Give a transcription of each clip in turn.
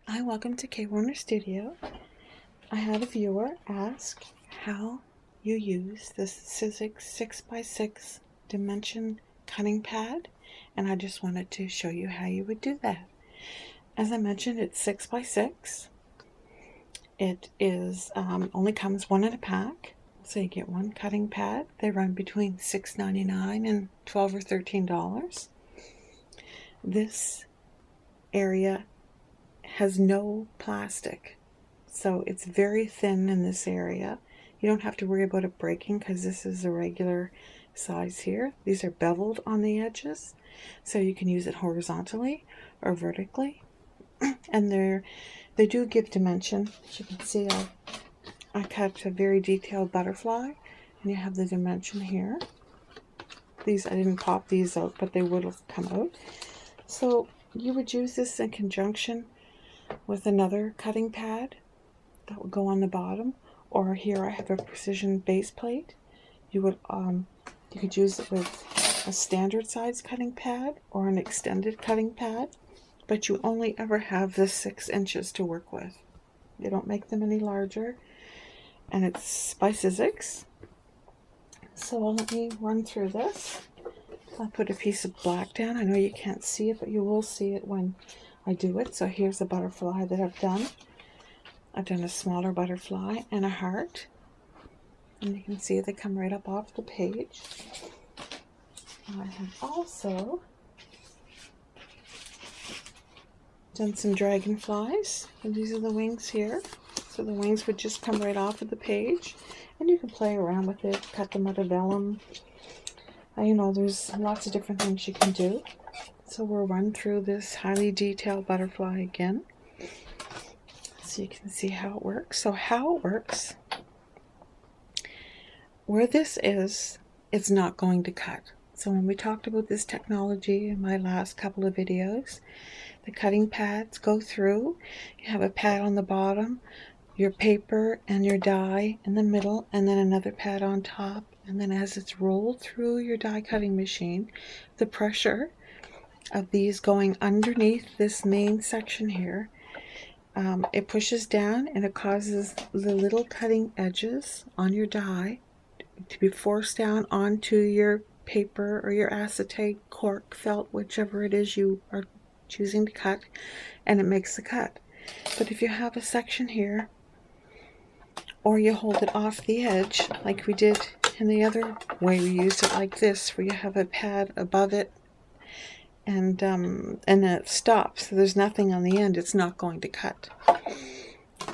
Hi, welcome to K Warner Studio. I had a viewer ask how you use this Sizzix 6x6 dimension cutting pad, and I just wanted to show you how you would do that. As I mentioned, it's 6x6. It is only comes one in a pack, so you get one cutting pad. They run between $6.99 and $12 or $13. This area has no plastic, so it's very thin in this area. You don't have to worry about it breaking because this is a regular size here. These are beveled on the edges, so you can use it horizontally or vertically. And they do give dimension. As you can see, I cut a very detailed butterfly, and you have the dimension here. These, I didn't pop these out, but they would have come out. So you would use this in conjunction with another cutting pad that will go on the bottom, or here I have a precision base plate. You could use it with a standard size cutting pad or an extended cutting pad, but you only ever have the 6 inches to work with. They don't make them any larger, and it's by Sizzix. So let me run through this. I'll put a piece of black down. I know you can't see it, but you will see it when I do it. So here's a butterfly that I've done. I've done a smaller butterfly and a heart. And you can see they come right up off the page. I have also done some dragonflies. And these are the wings here. So the wings would just come right off of the page. And you can play around with it, cut them out of vellum. You know, there's lots of different things you can do. So we'll run through this highly detailed butterfly again, so you can see how it works. So how it works, where this is, it's not going to cut. So when we talked about this technology in my last couple of videos, the cutting pads go through. You have a pad on the bottom, your paper and your die in the middle, and then another pad on top. And then as it's rolled through your die cutting machine, the pressure of these going underneath this main section here, it pushes down and it causes the little cutting edges on your die to be forced down onto your paper or your acetate, cork, felt, whichever it is you are choosing to cut, and it makes the cut. But if you have a section here, or you hold it off the edge like we did in the other way we used it, like this, where you have a pad above it, and then it stops, so there's nothing on the end, it's not going to cut.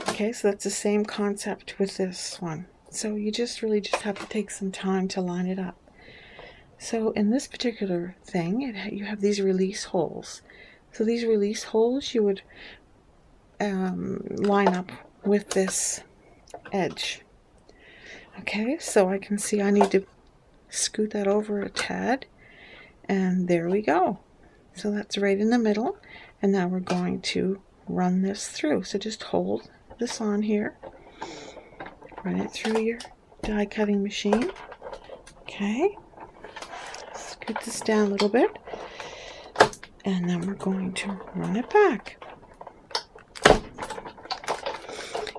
Okay, so that's the same concept with this one. So you really just have to take some time to line it up. So in this particular thing, you have these release holes. So these release holes you would line up with this edge. Okay, so I can see I need to scoot that over a tad, and there we go. So that's right in the middle, and now we're going to run this through. So just hold this on here, run it through your die cutting machine. Okay, scoot this down a little bit, and then we're going to run it back.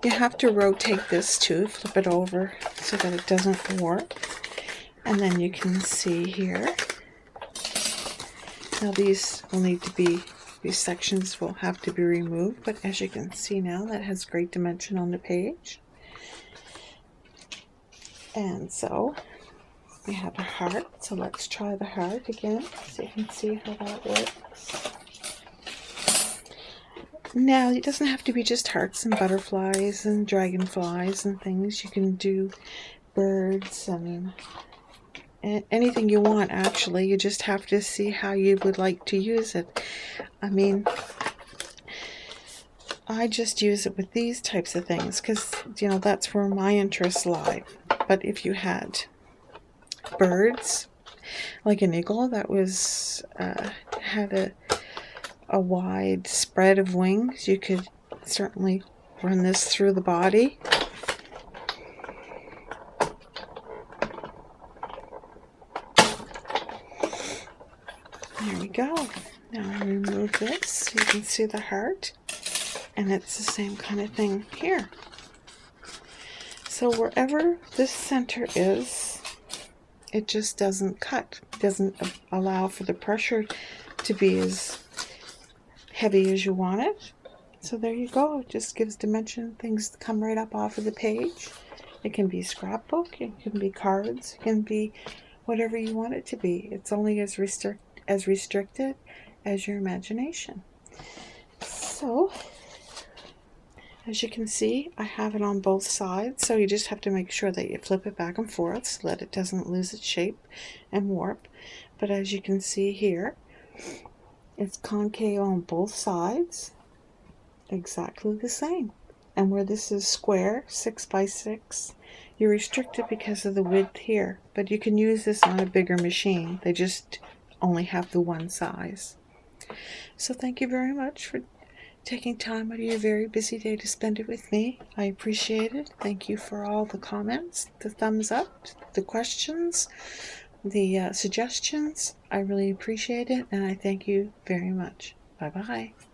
You have to rotate this too, flip it over so that it doesn't warp. And then you can see here, now these will need to be, these sections will have to be removed, but as you can see now, that has great dimension on the page. And so we have a heart, so let's try the heart again so you can see how that works. Now, it doesn't have to be just hearts and butterflies and dragonflies and things. You can do birds and anything you want, actually. You just have to see how you would like to use it. I mean, I just use it with these types of things because, you know, that's where my interests lie. But if you had birds, like an eagle that was had a wide spread of wings, you could certainly run this through the body. There we go. Now I remove this so you can see the heart. And it's the same kind of thing here. So wherever this center is, it just doesn't cut, doesn't allow for the pressure to be as heavy as you want it. So there you go. It just gives dimension. Things come right up off of the page. It can be scrapbook, it can be cards, it can be whatever you want it to be. It's only as restricted as your imagination. So as you can see, I have it on both sides, so you just have to make sure that you flip it back and forth so that it doesn't lose its shape and warp. But as you can see here, it's concave on both sides, exactly the same. And where this is square, 6 by 6, you're restricted because of the width here. But you can use this on a bigger machine. They just only have the one size. So thank you very much for taking time out of your very busy day to spend it with me. I appreciate it. Thank you for all the comments, the thumbs up, the questions, the suggestions. I really appreciate it, and I thank you very much. Bye-bye.